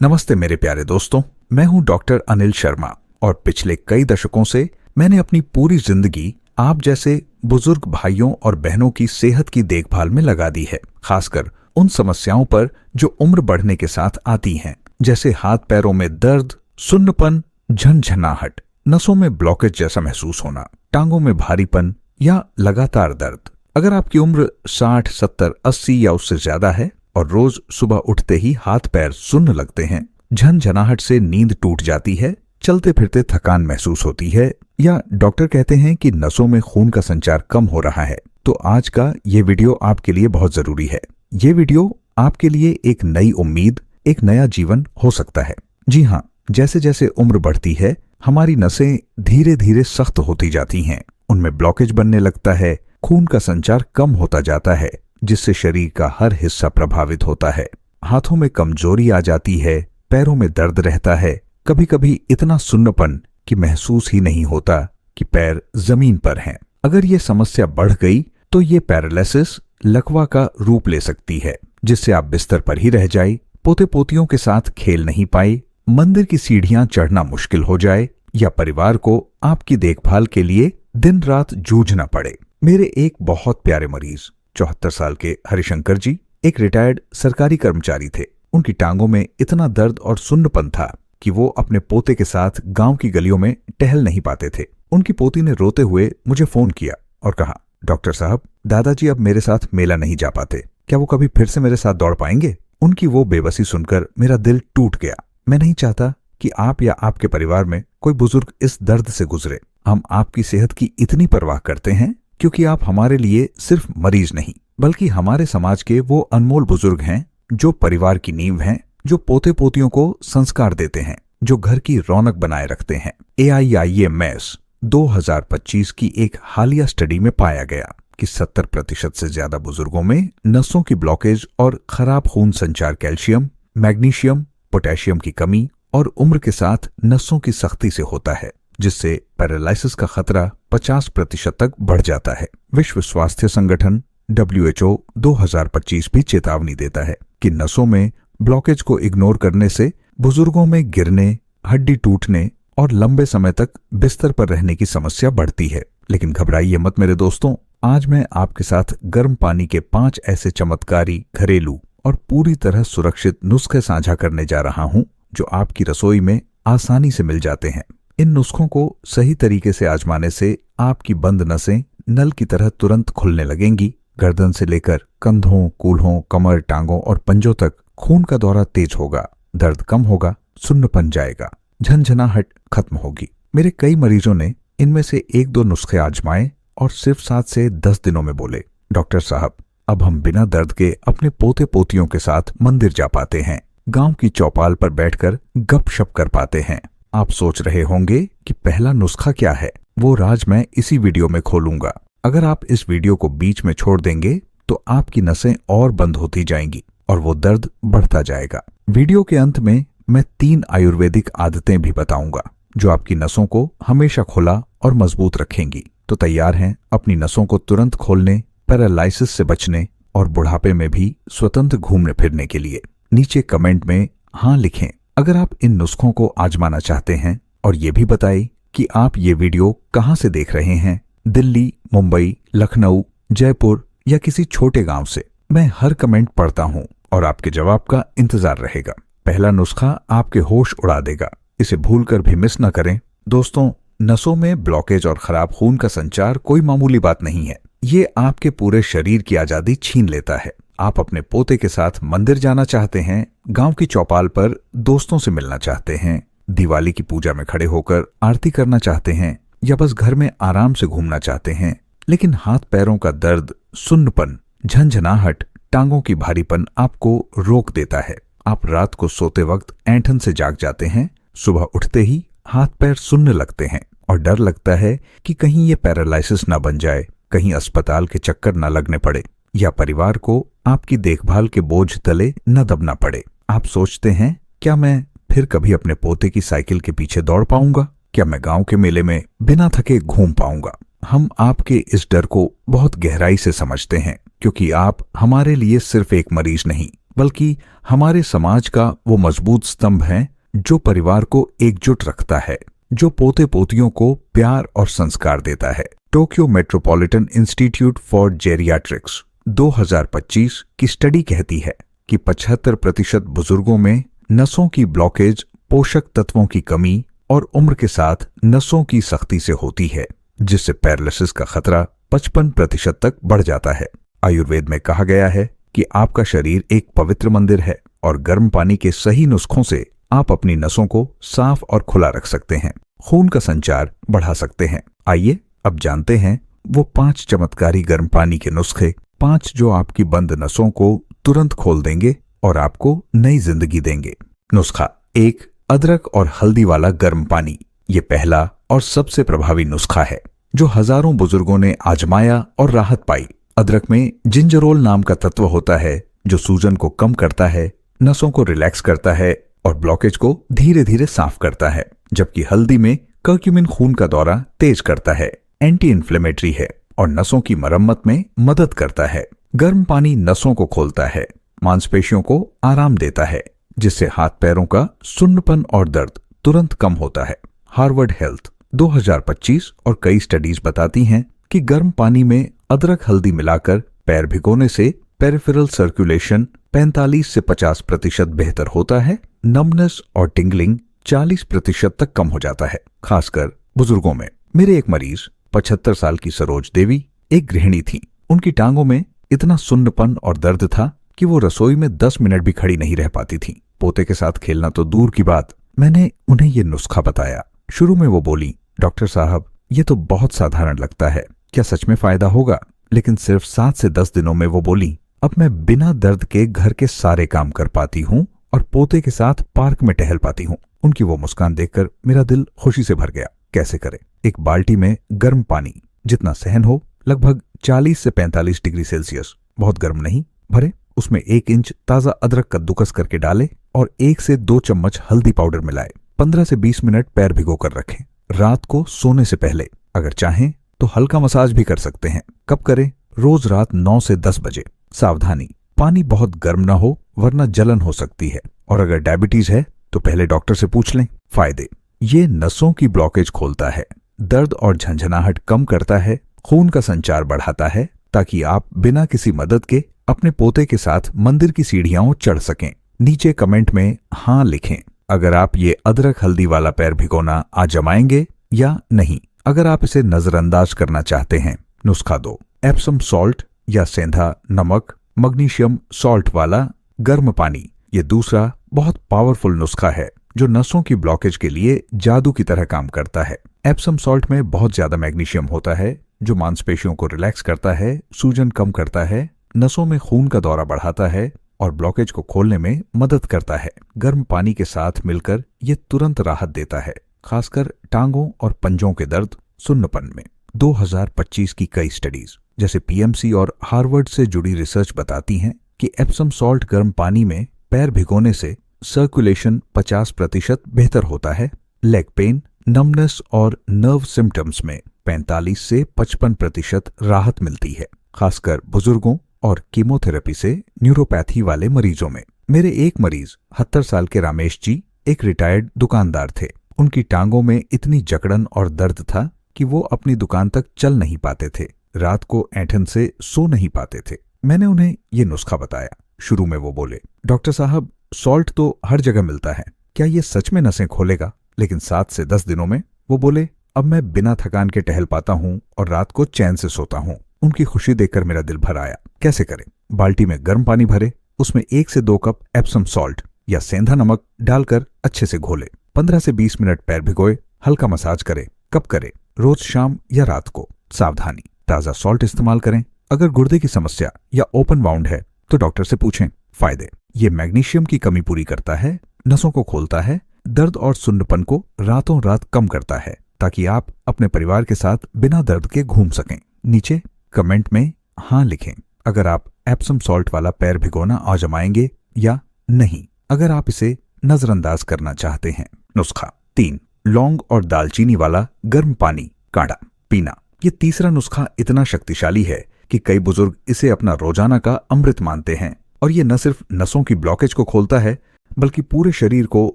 नमस्ते मेरे प्यारे दोस्तों, मैं हूं डॉक्टर अनिल शर्मा और पिछले कई दशकों से मैंने अपनी पूरी जिंदगी आप जैसे बुजुर्ग भाइयों और बहनों की सेहत की देखभाल में लगा दी है, खासकर उन समस्याओं पर जो उम्र बढ़ने के साथ आती हैं, जैसे हाथ पैरों में दर्द, सुन्नपन, झनझनाहट, नसों में ब्लॉकेज जैसा महसूस होना, टांगों में भारीपन या लगातार दर्द। अगर आपकी उम्र 60, 70, 80 या उससे ज्यादा है और रोज सुबह उठते ही हाथ पैर सुन्न लगते हैं, झनझनाहट से नींद टूट जाती है, चलते फिरते थकान महसूस होती है या डॉक्टर कहते हैं कि नसों में खून का संचार कम हो रहा है, तो आज का ये वीडियो आपके लिए बहुत जरूरी है। ये वीडियो आपके लिए एक नई उम्मीद, एक नया जीवन हो सकता है। जी हाँ, जैसे जैसे उम्र बढ़ती है हमारी नसें धीरे धीरे सख्त होती जाती हैं, उनमें ब्लॉकेज बनने लगता है, खून का संचार कम होता जाता है, जिससे शरीर का हर हिस्सा प्रभावित होता है। हाथों में कमजोरी आ जाती है, पैरों में दर्द रहता है, कभी कभी इतना सुन्नपन कि महसूस ही नहीं होता कि पैर जमीन पर हैं। अगर ये समस्या बढ़ गई तो ये पैरालिसिस, लकवा का रूप ले सकती है, जिससे आप बिस्तर पर ही रह जाए, पोते पोतियों के साथ खेल नहीं पाए, मंदिर की सीढ़ियां चढ़ना मुश्किल हो जाए या परिवार को आपकी देखभाल के लिए दिन रात जूझना पड़े। मेरे एक बहुत प्यारे मरीज 74 साल के हरिशंकर जी एक रिटायर्ड सरकारी कर्मचारी थे। उनकी टांगों में इतना दर्द और सुन्नपन था कि वो अपने पोते के साथ गांव की गलियों में टहल नहीं पाते थे। उनकी पोती ने रोते हुए मुझे फोन किया और कहा, डॉक्टर साहब, दादाजी अब मेरे साथ मेला नहीं जा पाते, क्या वो कभी फिर से मेरे साथ दौड़ पाएंगे? उनकी वो बेबसी सुनकर मेरा दिल टूट गया। मैं नहीं चाहता कि आप या आपके परिवार में कोई बुजुर्ग इस दर्द से गुजरे। हम आपकी सेहत की इतनी परवाह करते हैं क्योंकि आप हमारे लिए सिर्फ मरीज नहीं बल्कि हमारे समाज के वो अनमोल बुजुर्ग हैं जो परिवार की नींव हैं, जो पोते पोतियों को संस्कार देते हैं, जो घर की रौनक बनाए रखते हैं। AIIMS 2025 की एक हालिया स्टडी में पाया गया कि 70% से ज्यादा बुजुर्गों में नसों की ब्लॉकेज और खराब खून संचार कैल्शियम, मैग्नीशियम, पोटेशियम की कमी और उम्र के साथ नसों की सख्ती से होता है, जिससे पैरालिसिस का खतरा 50% तक बढ़ जाता है। विश्व स्वास्थ्य संगठन WHO 2025 भी चेतावनी देता है कि नसों में ब्लॉकेज को इग्नोर करने से बुजुर्गों में गिरने, हड्डी टूटने और लंबे समय तक बिस्तर पर रहने की समस्या बढ़ती है। लेकिन घबराइए मत मेरे दोस्तों, आज मैं आपके साथ गर्म पानी के 5 ऐसे चमत्कारी, घरेलू और पूरी तरह सुरक्षित नुस्खे साझा करने जा रहा हूं जो आपकी रसोई में आसानी से मिल जाते हैं। इन नुस्खों को सही तरीके से आजमाने से आपकी बंद नसें नल की तरह तुरंत खुलने लगेंगी। गर्दन से लेकर कंधों, कूल्हों, कमर, टांगों और पंजों तक खून का दौरा तेज होगा, दर्द कम होगा, सुन्नपन जाएगा, झनझनाहट खत्म होगी। मेरे कई मरीजों ने इनमें से 1-2 नुस्खे आजमाए और सिर्फ 7 से 10 दिनों में बोले, डॉक्टर साहब, अब हम बिना दर्द के अपने पोते पोतियों के साथ मंदिर जा पाते हैं, गांव की चौपाल पर बैठकर गपशप कर पाते हैं। आप सोच रहे होंगे कि पहला नुस्खा क्या है? वो राज मैं इसी वीडियो में खोलूंगा। अगर आप इस वीडियो को बीच में छोड़ देंगे तो आपकी नसें और बंद होती जाएंगी और वो दर्द बढ़ता जाएगा। वीडियो के अंत में मैं 3 आयुर्वेदिक आदतें भी बताऊंगा जो आपकी नसों को हमेशा खुला और मजबूत रखेंगी। तो तैयार हैं अपनी नसों को तुरंत खोलने, पैरालिसिस से बचने और बुढ़ापे में भी स्वतंत्र घूमने फिरने के लिए? नीचे कमेंट में हाँ लिखें अगर आप इन नुस्खों को आजमाना चाहते हैं और ये भी बताएं कि आप ये वीडियो कहां से देख रहे हैं, दिल्ली, मुंबई, लखनऊ, जयपुर या किसी छोटे गांव से। मैं हर कमेंट पढ़ता हूं और आपके जवाब का इंतजार रहेगा। पहला नुस्खा आपके होश उड़ा देगा, इसे भूलकर भी मिस न करें। दोस्तों, नसों में ब्लॉकेज और खराब खून का संचार कोई मामूली बात नहीं है। ये आपके पूरे शरीर की आजादी छीन लेता है। आप अपने पोते के साथ मंदिर जाना चाहते हैं, गांव की चौपाल पर दोस्तों से मिलना चाहते हैं, दिवाली की पूजा में खड़े होकर आरती करना चाहते हैं या बस घर में आराम से घूमना चाहते हैं, लेकिन हाथ पैरों का दर्द, सुन्नपन, झनझनाहट, टांगों की भारीपन आपको रोक देता है। आप रात को सोते वक्त ऐंठन से जाग जाते हैं, सुबह उठते ही हाथ पैर सुन्न लगते हैं और डर लगता है कि कहीं ये पैरालिसिस न बन जाए, कहीं अस्पताल के चक्कर न लगने पड़े या परिवार को आपकी देखभाल के बोझ तले न दबना पड़े। आप सोचते हैं, क्या मैं फिर कभी अपने पोते की साइकिल के पीछे दौड़ पाऊंगा? क्या मैं गांव के मेले में बिना थके घूम पाऊंगा? हम आपके इस डर को बहुत गहराई से समझते हैं क्योंकि आप हमारे लिए सिर्फ एक मरीज नहीं बल्कि हमारे समाज का वो मजबूत स्तंभ है जो परिवार को एकजुट रखता है, जो पोते पोतियों को प्यार और संस्कार देता है। Tokyo metropolitan institute for geriatrics 2025 की स्टडी कहती है कि 75% बुजुर्गों में नसों की ब्लॉकेज पोषक तत्वों की कमी और उम्र के साथ नसों की सख्ती से होती है, जिससे पैरालिसिस का खतरा 55% तक बढ़ जाता है। आयुर्वेद में कहा गया है कि आपका शरीर एक पवित्र मंदिर है और गर्म पानी के सही नुस्खों से आप अपनी नसों को साफ और खुला रख सकते हैं, खून का संचार बढ़ा सकते हैं। आइए अब जानते हैं वो 5 चमत्कारी गर्म पानी के नुस्खे, 5 जो आपकी बंद नसों को तुरंत खोल देंगे और आपको नई जिंदगी देंगे। नुस्खा 1, अदरक और हल्दी वाला गर्म पानी। ये पहला और सबसे प्रभावी नुस्खा है जो हजारों बुजुर्गों ने आजमाया और राहत पाई। अदरक में जिंजरोल नाम का तत्व होता है जो सूजन को कम करता है, नसों को रिलैक्स करता है और ब्लॉकेज को धीरे धीरे साफ करता है, जबकि हल्दी में कर्क्यूमिन खून का दौरा तेज करता है, एंटी इन्फ्लेमेटरी है और नसों की मरम्मत में मदद करता है। गर्म पानी नसों को खोलता है, मांसपेशियों को आराम देता है, जिससे हाथ पैरों का सुन्नपन और दर्द तुरंत कम होता है। हार्वर्ड हेल्थ 2025 और कई स्टडीज बताती हैं कि गर्म पानी में अदरक हल्दी मिलाकर पैर भिगोने से पेरिफेरल सर्कुलेशन 45 से 50% बेहतर होता है, नमनेस और टिंगलिंग 40% तक कम हो जाता है, खासकर बुजुर्गों में। मेरे एक मरीज 75 साल की सरोज देवी एक गृहिणी थी। उनकी टांगों में इतना सुन्नपन और दर्द था कि वो रसोई में 10 मिनट भी खड़ी नहीं रह पाती थी। पोते के साथ खेलना तो दूर की बात, मैंने उन्हें ये नुस्खा बताया। शुरू में वो बोली, डॉक्टर साहब ये तो बहुत साधारण लगता है, क्या सच में फायदा होगा? लेकिन सिर्फ 7 से 10 दिनों में वो बोली, अब मैं बिना दर्द के घर के सारे काम कर पाती हूँ और पोते के साथ पार्क में टहल पाती हूँ। उनकी वो मुस्कान देखकर मेरा दिल खुशी से भर गया। कैसे करें? एक बाल्टी में गर्म पानी जितना सहन हो, लगभग 40 से 45 डिग्री सेल्सियस, बहुत गर्म नहीं, भरे। उसमें 1 इंच ताजा अदरक कद्दूकस करके डालें और 1 से 2 चम्मच हल्दी पाउडर मिलाए। 15 से 20 मिनट पैर भिगो कर रखें। रात को सोने से पहले अगर चाहें तो हल्का मसाज भी कर सकते हैं। कब करें? रोज रात 9 से 10 बजे। सावधानी, पानी बहुत गर्म ना हो वरना जलन हो सकती है, और अगर डायबिटीज है तो पहले डॉक्टर से पूछ लें। फायदे, ये नसों की ब्लॉकेज खोलता है, दर्द और झंझनाहट कम करता है, खून का संचार बढ़ाता है ताकि आप बिना किसी मदद के अपने पोते के साथ मंदिर की सीढ़ियां चढ़ सकें। नीचे कमेंट में हाँ लिखें अगर आप ये अदरक हल्दी वाला पैर भिगोना आजमाएंगे या नहीं। अगर आप इसे नजरअंदाज करना चाहते हैं, नुस्खा 2, एप्सम सॉल्ट या सेंधा नमक मैग्नीशियम सॉल्ट वाला गर्म पानी। ये दूसरा बहुत पावरफुल नुस्खा है जो नसों की ब्लॉकेज के लिए जादू की तरह काम करता है। एप्सम सॉल्ट में बहुत ज्यादा मैग्नीशियम होता है जो मांसपेशियों को रिलैक्स करता है, सूजन कम करता है, नसों में खून का दौरा बढ़ाता है और ब्लॉकेज को खोलने में मदद करता है। गर्म पानी के साथ मिलकर ये तुरंत राहत देता है, खासकर टांगों और पंजों के दर्द, सुन्नपन में। 2025 की कई स्टडीज जैसे पीएमसी और हार्वर्ड से जुड़ी रिसर्च बताती हैं कि एप्सम सॉल्ट गर्म पानी में पैर भिगोने से सर्कुलेशन 50% बेहतर होता है, लेग पेन, नमनेस और नर्व सिम्टम्स में 45 से 55% राहत मिलती है, खासकर बुजुर्गों और कीमोथेरेपी से न्यूरोपैथी वाले मरीजों में। मेरे एक मरीज 70 साल के रामेश जी एक रिटायर्ड दुकानदार थे। उनकी टांगों में इतनी जकड़न और दर्द था कि वो अपनी दुकान तक चल नहीं पाते थे, रात को ऐंठन से सो नहीं पाते थे। मैंने उन्हें ये नुस्खा बताया। शुरू में वो बोले, डॉक्टर साहब सॉल्ट तो हर जगह मिलता है, क्या ये सच में नसें खोलेगा? लेकिन 7 से 10 दिनों में वो बोले, अब मैं बिना थकान के टहल पाता हूँ और रात को चैन से सोता हूँ। उनकी खुशी देखकर मेरा दिल भर आया। कैसे करें? बाल्टी में गर्म पानी भरे, उसमें 1 से 2 कप एप्सम सॉल्ट या सेंधा नमक डालकर अच्छे से घोले। 15 से 20 मिनट पैर भिगोए, हल्का मसाज करें। कब करें? रोज शाम या रात को। सावधानी, ताजा सॉल्ट इस्तेमाल करें। अगर गुर्दे की समस्या या ओपन वाउंड है तो डॉक्टर से पूछें। फायदे, ये मैग्नीशियम की कमी पूरी करता है, नसों को खोलता है, दर्द और सुन्नपन को रातों रात कम करता है ताकि आप अपने परिवार के साथ बिना दर्द के घूम सकें। नीचे कमेंट में हाँ लिखें अगर आप एप्सम सॉल्ट वाला पैर भिगोना आजमाएंगे या नहीं, अगर आप इसे नजरअंदाज करना चाहते हैं। नुस्खा 3, लौंग और दालचीनी वाला गर्म पानी काढ़ा पीना। ये तीसरा नुस्खा इतना शक्तिशाली है कि कई बुजुर्ग इसे अपना रोजाना का अमृत मानते हैं। और ये न सिर्फ नसों की ब्लॉकेज को खोलता है बल्कि पूरे शरीर को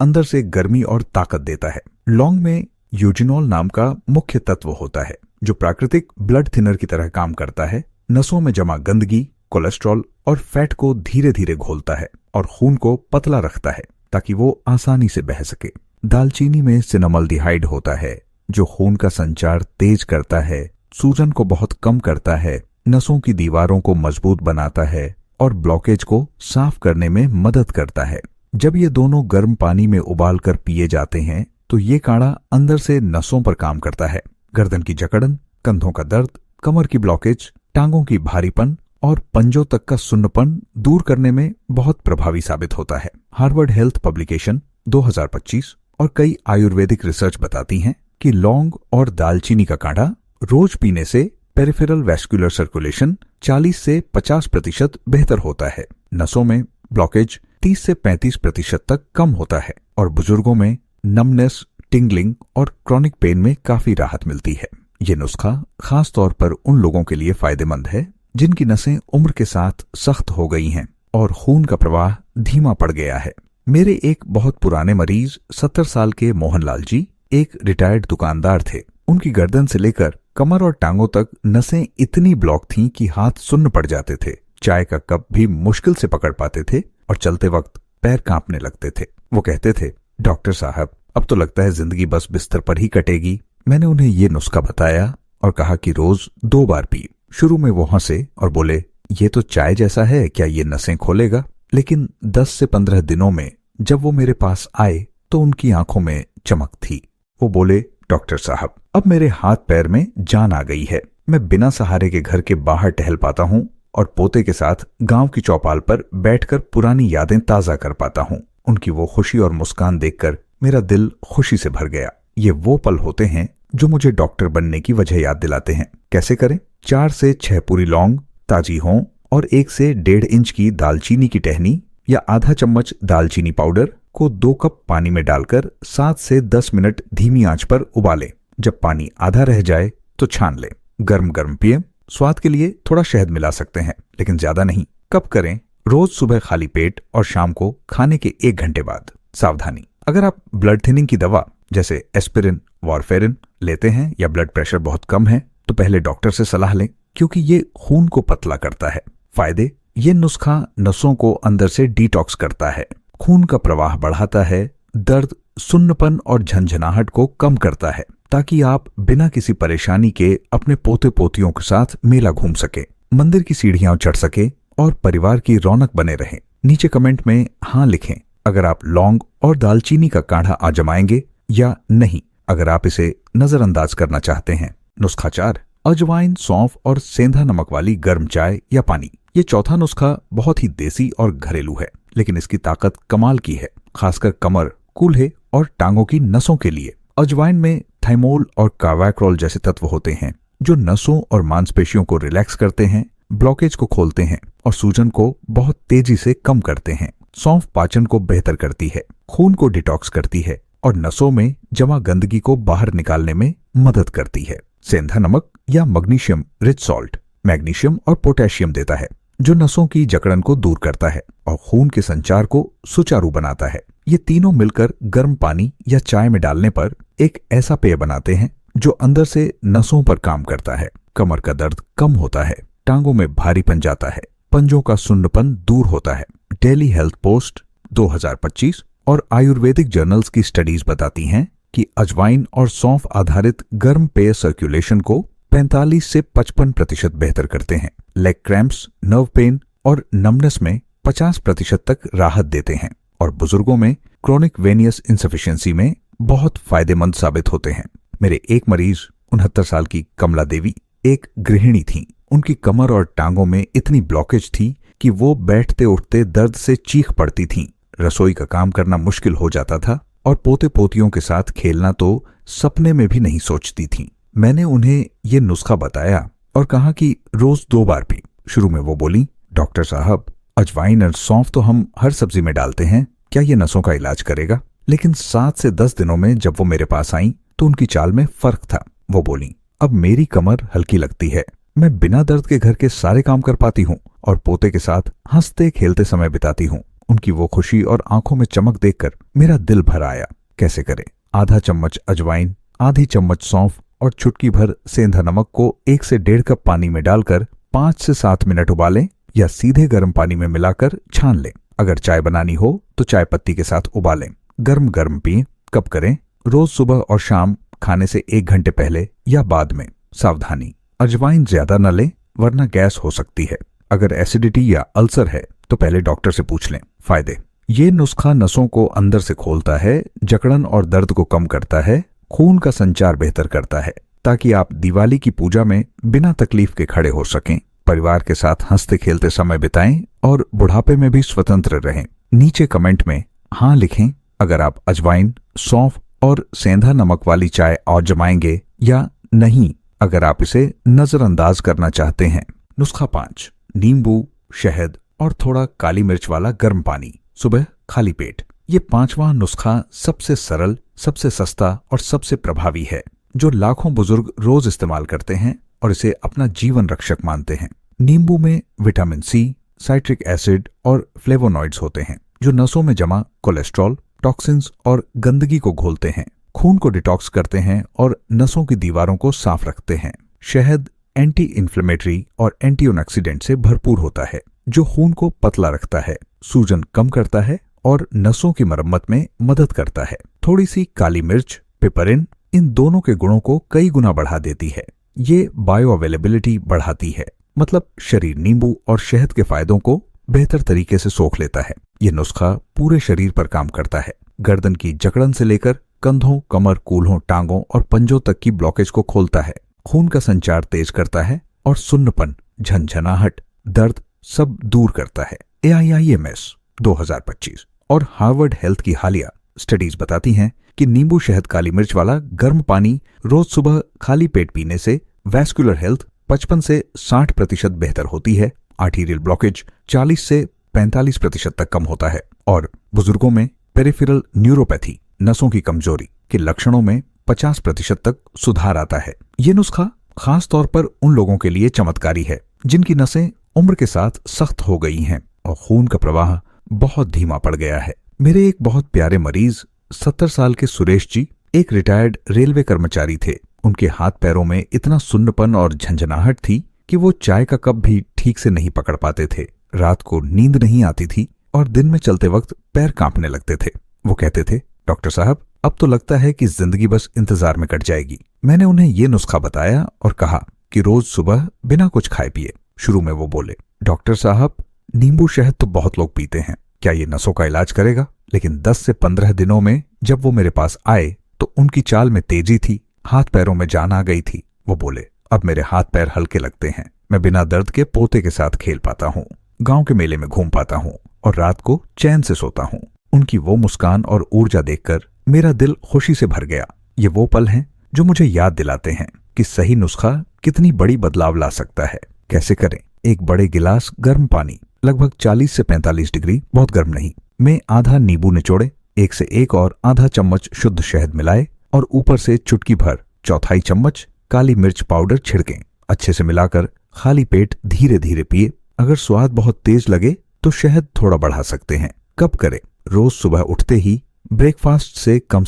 अंदर से गर्मी और ताकत देता है। लौंग में यूजिनॉल नाम का मुख्य तत्व होता है जो प्राकृतिक ब्लड थिनर की तरह काम करता है। नसों में जमा गंदगी, कोलेस्ट्रॉल और फैट को धीरे धीरे घोलता है और खून को पतला रखता है ताकि वो आसानी से बह सके। दालचीनी में सिनामल्डिहाइड होता है जो खून का संचार तेज करता है, सूजन को बहुत कम करता है, नसों की दीवारों को मजबूत बनाता है और ब्लॉकेज को साफ करने में मदद करता है। जब ये दोनों गर्म पानी में उबाल कर पिए जाते हैं तो ये काढ़ा अंदर से नसों पर काम करता है। गर्दन की जकड़न, कंधों का दर्द, कमर की ब्लॉकेज, टांगों की भारीपन और पंजों तक का सुन्नपन दूर करने में बहुत प्रभावी साबित होता है। हार्वर्ड हेल्थ पब्लिकेशन 2025 और कई आयुर्वेदिक रिसर्च बताती हैं कि लौंग और दालचीनी का काढ़ा रोज पीने से पेरिफेरल वैस्कुलर सर्कुलेशन 40 से 50% बेहतर होता है। नसों में ब्लॉकेज 30 से 35% तक कम होता है और बुजुर्गों में नमनेस, टिंगलिंग और क्रॉनिक पेन में काफी राहत मिलती है। ये नुस्खा खास तौर पर उन लोगों के लिए फायदेमंद है जिनकी नसें उम्र के साथ सख्त हो गई हैं और खून का प्रवाह धीमा पड़ गया है। मेरे एक बहुत पुराने मरीज 70 साल के मोहनलाल जी एक रिटायर्ड दुकानदार थे। उनकी गर्दन से लेकर कमर और टांगों तक नसें इतनी ब्लॉक थीं कि हाथ सुन्न पड़ जाते थे। चाय का कप भी मुश्किल से पकड़ पाते थे और चलते वक्त पैर कांपने लगते थे। वो कहते थे, डॉक्टर साहब अब तो लगता है जिंदगी बस बिस्तर पर ही कटेगी। मैंने उन्हें ये नुस्खा बताया और कहा कि रोज 2 बार पिए। शुरू में वो हंसे और बोले, ये तो चाय जैसा है, क्या ये नसें खोलेगा? लेकिन 10 से 15 दिनों में जब वो मेरे पास आए तो उनकी आंखों में चमक थी। वो बोले, डॉक्टर साहब अब मेरे हाथ पैर में जान आ गई है। मैं बिना सहारे के घर के बाहर टहल पाता हूँ और पोते के साथ गांव की चौपाल पर बैठकर पुरानी यादें ताजा कर पाता हूँ। उनकी वो खुशी और मुस्कान देखकर मेरा दिल खुशी से भर गया। ये वो पल होते हैं जो मुझे डॉक्टर बनने की वजह याद दिलाते हैं। कैसे करें? 4 से 6 पूरी लौंग ताजी हों और 1 से 1.5 इंच की दालचीनी की टहनी या आधा चम्मच दालचीनी पाउडर को 2 कप पानी में डालकर 7 से 10 मिनट धीमी आंच पर उबालें। जब पानी आधा रह जाए तो छान लें। गर्म गर्म पिएं। स्वाद के लिए थोड़ा शहद मिला सकते हैं लेकिन ज्यादा नहीं। कब करें? रोज सुबह खाली पेट और शाम को खाने के 1 घंटे बाद। सावधानी, अगर आप ब्लड थिनिंग की दवा जैसे एस्पिरिन, वारफेरिन लेते हैं या ब्लड प्रेशर बहुत कम है तो पहले डॉक्टर से सलाह लें क्योंकि ये खून को पतला करता है। फायदे, ये नुस्खा नसों को अंदर से डिटॉक्स करता है, खून का प्रवाह बढ़ाता है, दर्द, सुन्नपन और झंझनाहट को कम करता है ताकि आप बिना किसी परेशानी के अपने पोते पोतियों के साथ मेला घूम सके, मंदिर की सीढ़ियां चढ़ सके और परिवार की रौनक बने रहें। नीचे कमेंट में हाँ लिखें अगर आप लौंग और दालचीनी का काढ़ा आजमाएंगे या नहीं, अगर आप इसे नजरअंदाज करना चाहते हैं। नुस्खा 4, अजवाइन, सौंफ और सेंधा नमक वाली गर्म चाय या पानी। ये चौथा नुस्खा बहुत ही देसी और घरेलू है लेकिन इसकी ताकत कमाल की है, खासकर कमर, कूल्हे और टांगों की नसों के लिए। अजवाइन में थाइमोल और कार्वाक्रोल जैसे तत्व होते हैं जो नसों और मांसपेशियों को रिलैक्स करते हैं, ब्लॉकेज को खोलते हैं और सूजन को बहुत तेजी से कम करते हैं। सौंफ पाचन को बेहतर करती है, खून को डिटॉक्स करती है और नसों में जमा गंदगी को बाहर निकालने में मदद करती है। सेंधा नमक या मैग्नीशियम रिच सॉल्ट मैग्नीशियम और पोटेशियम देता है जो नसों की जकड़न को दूर करता है और खून के संचार को सुचारू बनाता है। ये तीनों मिलकर गर्म पानी या चाय में डालने पर एक ऐसा पेय बनाते हैं जो अंदर से नसों पर काम करता है। कमर का दर्द कम होता है, टांगों में भारीपन जाता है, पंजों का सुन्नपन दूर होता है। डेली हेल्थ पोस्ट 2025 और आयुर्वेदिक जर्नल्स की स्टडीज बताती हैं कि अजवाइन और सौंफ आधारित गर्म पेय सर्कुलेशन को 45 से 55% बेहतर करते हैं। लेग क्रैम्प्स, नर्व पेन और नमनेस में 50% तक राहत देते हैं और बुजुर्गों में क्रोनिक वेनियस इंसफिशियंसी में बहुत फायदेमंद साबित होते हैं। मेरे एक मरीज 69 साल की कमला देवी एक गृहिणी थीं। उनकी कमर और टांगों में इतनी ब्लॉकेज थी कि वो बैठते उठते दर्द से चीख पड़ती थीं। रसोई का काम करना मुश्किल हो जाता था और पोते पोतियों के साथ खेलना तो सपने में भी नहीं सोचती थीं। मैंने उन्हें ये नुस्खा बताया और कहा कि रोज 2 बार पी। शुरू में वो बोली, डॉक्टर साहब अजवाइन और सौंफ तो हम हर सब्जी में डालते हैं, क्या ये नसों का इलाज करेगा? लेकिन 7 से 10 दिनों में जब वो मेरे पास आई तो उनकी चाल में फर्क था। वो बोली, अब मेरी कमर हल्की लगती है, मैं बिना दर्द के घर के सारे काम कर पाती हूँ और पोते के साथ हंसते खेलते समय बिताती हूँ। उनकी वो खुशी और आंखों में चमक देखकर मेरा दिल भर आया। कैसे करें? आधा चम्मच अजवाइन, आधी चम्मच सौंफ और चुटकी भर सेंधा नमक को 1 से 1.5 कप पानी में डालकर 5 से 7 मिनट उबालें या सीधे गर्म पानी में मिलाकर छान लें। अगर चाय बनानी हो तो चाय पत्ती के साथ उबालें। गर्म गर्म पिएं। कब करें? रोज सुबह और शाम खाने से 1 घंटे पहले या बाद में। सावधानी, अजवाइन ज्यादा न लें वरना गैस हो सकती है। अगर एसिडिटी या अल्सर है तो पहले डॉक्टर से पूछ लें। फायदे: ये नुस्खा नसों को अंदर से खोलता है, जकड़न और दर्द को कम करता है, खून का संचार बेहतर करता है ताकि आप दिवाली की पूजा में बिना तकलीफ के खड़े हो सकें, परिवार के साथ हंसते खेलते समय बिताएं और बुढ़ापे में भी स्वतंत्र रहें। नीचे कमेंट में हाँ लिखें अगर आप अजवाइन, सौंफ और सेंधा नमक वाली चाय और जमाएंगे या नहीं अगर आप इसे नजरअंदाज करना चाहते हैं। नुस्खा 5: नींबू, शहद और थोड़ा काली मिर्च वाला गर्म पानी, सुबह खाली पेट। ये 5वां नुस्खा सबसे सरल, सबसे सस्ता और सबसे प्रभावी है, जो लाखों बुजुर्ग रोज इस्तेमाल करते हैं और इसे अपना जीवन रक्षक मानते हैं। नींबू में विटामिन सी, साइट्रिक एसिड और फ्लेवोनॉइड्स होते हैं जो नसों में जमा कोलेस्ट्रॉल, टॉक्सिन्स और गंदगी को घोलते हैं, खून को डिटॉक्स करते हैं और नसों की दीवारों को साफ रखते हैं। शहद एंटी इन्फ्लेमेटरी और एंटीऑक्सीडेंट से भरपूर होता है जो खून को पतला रखता है, सूजन कम करता है और नसों की मरम्मत में मदद करता है। थोड़ी सी काली मिर्च, पिपरिन इन दोनों के गुणों को कई गुना बढ़ा देती है। ये बायो अवेलेबिलिटी बढ़ाती है, मतलब शरीर नींबू और शहद के फायदों को बेहतर तरीके से सोख लेता है। ये नुस्खा पूरे शरीर पर काम करता है। गर्दन की जकड़न से लेकर कंधों, कमर, कूल्हों, टांगों और पंजों तक की ब्लॉकेज को खोलता है, खून का संचार तेज करता है और सुन्नपन, झंझनाहट, दर्द सब दूर करता है। AIIMS 2025 और हार्वर्ड हेल्थ की हालिया स्टडीज बताती हैं कि नींबू शहद काली मिर्च वाला गर्म पानी रोज सुबह खाली पेट पीने से वैस्कुलर हेल्थ 55 से 60% बेहतर होती है, आर्टीरियल ब्लॉकेज 40 से 45% तक कम होता है और बुजुर्गों में पेरिफेरल न्यूरोपैथी, नसों की कमजोरी के लक्षणों में 50% तक सुधार आता है। ये नुस्खा खास तौर पर उन लोगों के लिए चमत्कारी है जिनकी नसें उम्र के साथ सख्त हो गई हैं और खून का प्रवाह बहुत धीमा पड़ गया है। मेरे एक बहुत प्यारे मरीज 70 साल के सुरेश जी एक रिटायर्ड रेलवे कर्मचारी थे। उनके हाथ पैरों में इतना सुन्नपन और झंझनाहट थी कि वो चाय का कप भी ठीक से नहीं पकड़ पाते थे। रात को नींद नहीं आती थी और दिन में चलते वक्त पैर कांपने लगते थे। वो कहते थे, डॉक्टर साहब अब तो लगता है कि जिंदगी बस इंतजार में कट जाएगी। मैंने उन्हें ये नुस्खा बताया और कहा कि रोज सुबह बिना कुछ खाए पिए। शुरू में वो बोले, डॉक्टर साहब नींबू शहद तो बहुत लोग पीते हैं, क्या ये नसों का इलाज करेगा? लेकिन 10 से 15 दिनों में जब वो मेरे पास आए तो उनकी चाल में तेजी थी, हाथ पैरों में जान आ गई थी। वो बोले, अब मेरे हाथ पैर हल्के लगते हैं, मैं बिना दर्द के पोते के साथ खेल पाता हूँ, गांव के मेले में घूम पाता हूँ और रात को चैन से सोता हूँ। उनकी वो मुस्कान और ऊर्जा देखकर मेरा दिल खुशी से भर गया। ये वो पल हैं जो मुझे याद दिलाते हैं कि सही नुस्खा कितनी बड़ी बदलाव ला सकता है। कैसे करें? एक बड़े गिलास गर्म पानी, लगभग 40 से 45 डिग्री, बहुत गर्म नहीं, में आधा नींबू निचोड़े, 1 से 1 और आधा चम्मच शुद्ध शहद मिलाए और ऊपर से चुटकी भर चौथाई चम्मच काली मिर्च पाउडर छिड़कें। अच्छे से मिलाकर खाली पेट धीरे धीरे पिए। अगर स्वाद बहुत तेज लगे तो शहद थोड़ा बढ़ा सकते हैं। कब करें? रोज सुबह उठते ही ब्रेकफास्ट से कम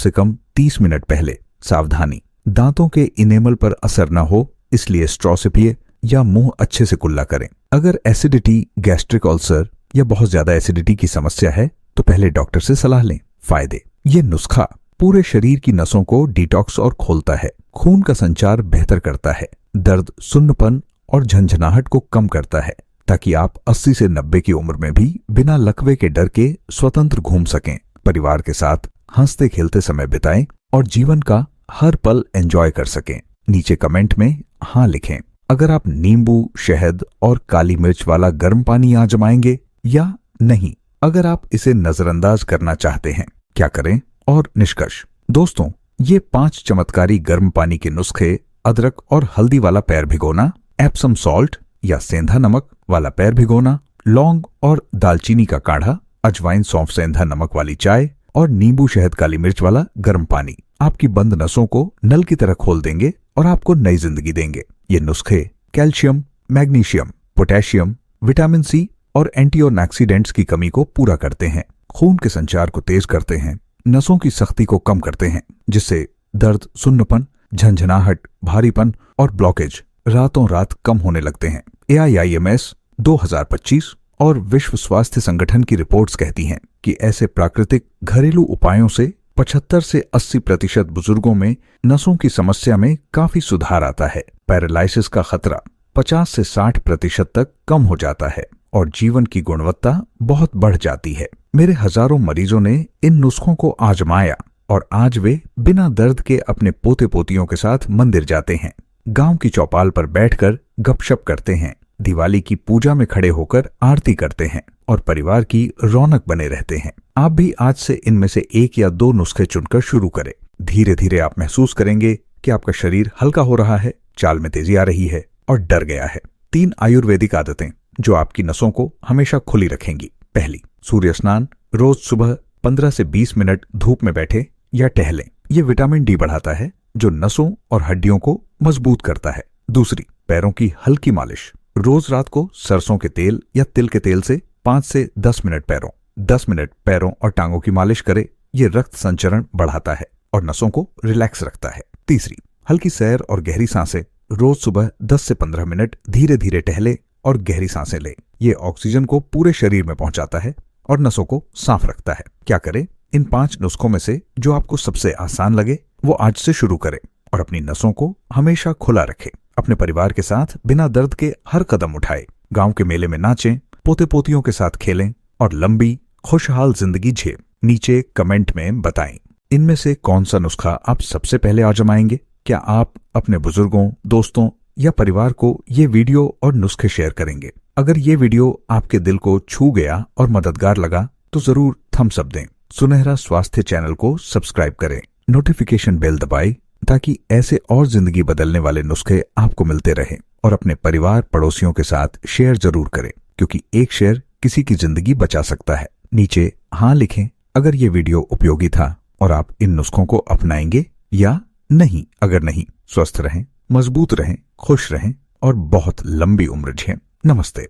30 मिनट पहले। सावधानी, दांतों के इनेमल पर असर न हो इसलिए स्ट्रॉ से पिए या मुंह अच्छे से कुल्ला करें। अगर एसिडिटी, गैस्ट्रिक अल्सर या बहुत ज्यादा एसिडिटी की समस्या है तो पहले डॉक्टर से सलाह लें। फायदे: ये नुस्खा पूरे शरीर की नसों को डिटॉक्स और खोलता है, खून का संचार बेहतर करता है, दर्द, सुन्नपन और झंझनाहट को कम करता है ताकि आप 80 से 90 की उम्र में भी बिना लकवे के डर के स्वतंत्र घूम सकें, परिवार के साथ हंसते खेलते समय बिताएं और जीवन का हर पल एंजॉय कर सकें। नीचे कमेंट में हाँ लिखें अगर आप नींबू, शहद और काली मिर्च वाला गर्म पानी आजमाएंगे या नहीं अगर आप इसे नजरअंदाज करना चाहते हैं। क्या करें और निष्कर्ष? दोस्तों, ये 5 चमत्कारी गर्म पानी के नुस्खे अदरक और हल्दी वाला पैर भिगोना, एप्सम सॉल्ट या सेंधा नमक वाला पैर भिगोना, लौंग और दालचीनी का काढ़ा, अजवाइन सौंफ सेंधा नमक वाली चाय और नींबू शहद काली मिर्च वाला गर्म पानी आपकी बंद नसों को नल की तरह खोल देंगे और आपको नई जिंदगी देंगे। ये नुस्खे calcium, magnesium, potassium, vitamin C और एंटीऑक्सीडेंट्स की कमी को पूरा करते हैं। खून के संचार को तेज करते हैं, नसों की सख्ती को कम करते हैं, जिससे दर्द, सुन्नपन, झंझनाहट, भारीपन और ब्लॉकेज रातों रात कम होने लगते हैं। AIIMS 2025 और विश्व स्वास्थ्य संगठन की रिपोर्ट्स कहती हैं कि ऐसे प्राकृतिक घरेलू उपायों से 75 से 80% बुजुर्गों में नसों की समस्या में काफी सुधार आता है। पैरालिसिस का खतरा 50 से 60% तक कम हो जाता है और जीवन की गुणवत्ता बहुत बढ़ जाती है। मेरे हजारों मरीजों ने इन नुस्खों को आजमाया और आज वे बिना दर्द के अपने पोते पोतियों के साथ मंदिर जाते हैं, गांव की चौपाल पर बैठकर गपशप करते हैं, दिवाली की पूजा में खड़े होकर आरती करते हैं और परिवार की रौनक बने रहते हैं। आप भी आज से इनमें से 1 या 2 नुस्खे चुनकर शुरू करें। धीरे धीरे आप महसूस करेंगे कि आपका शरीर हल्का हो रहा है, चाल में तेजी आ रही है और डर गया है। 3 आयुर्वेदिक आदतें जो आपकी नसों को हमेशा खुली रखेंगी। पहली, सूर्य स्नान। रोज सुबह 15 से 20 मिनट धूप में बैठे या टहलें। ये विटामिन डी बढ़ाता है जो नसों और हड्डियों को मजबूत करता है। दूसरी, पैरों की हल्की मालिश। रोज रात को सरसों के तेल या तिल के तेल से 5 से 10 मिनट पैरों, 10 मिनट पैरों और टांगों की मालिश करें। ये रक्त संचरण बढ़ाता है और नसों को रिलैक्स रखता है। तीसरी, हल्की सैर और गहरी सांसें। रोज सुबह 10 से 15 मिनट धीरे धीरे टहले और गहरी सांसें ले। ये ऑक्सीजन को पूरे शरीर में पहुंचाता है और नसों को साफ रखता है। क्या करें? इन 5 नुस्खों में से जो आपको सबसे आसान लगे वो आज से शुरू करें और अपनी नसों को हमेशा खुला रखें। अपने परिवार के साथ बिना दर्द के हर कदम उठाएं, गांव के मेले में नाचें, पोते पोतियों के साथ खेलें और लंबी खुशहाल जिंदगी जिएं। नीचे कमेंट में बताएं इनमें से कौन सा नुस्खा आप सबसे पहले आजमाएंगे। क्या आप अपने बुजुर्गों, दोस्तों या परिवार को ये वीडियो और नुस्खे शेयर करेंगे? अगर ये वीडियो आपके दिल को छू गया और मददगार लगा तो जरूर थम्स अप दें। सुनहरा स्वास्थ्य चैनल को सब्सक्राइब करें, नोटिफिकेशन बेल दबाएं ताकि ऐसे और जिंदगी बदलने वाले नुस्खे आपको मिलते रहें। और अपने परिवार पड़ोसियों के साथ शेयर जरूर करें, क्योंकि एक शेयर किसी की जिंदगी बचा सकता है। नीचे हाँ लिखें अगर ये वीडियो उपयोगी था और आप इन नुस्खों को अपनाएंगे या नहीं। अगर नहीं, स्वस्थ रहें, मजबूत रहें, खुश रहें और बहुत लंबी उम्र जिएं। नमस्ते।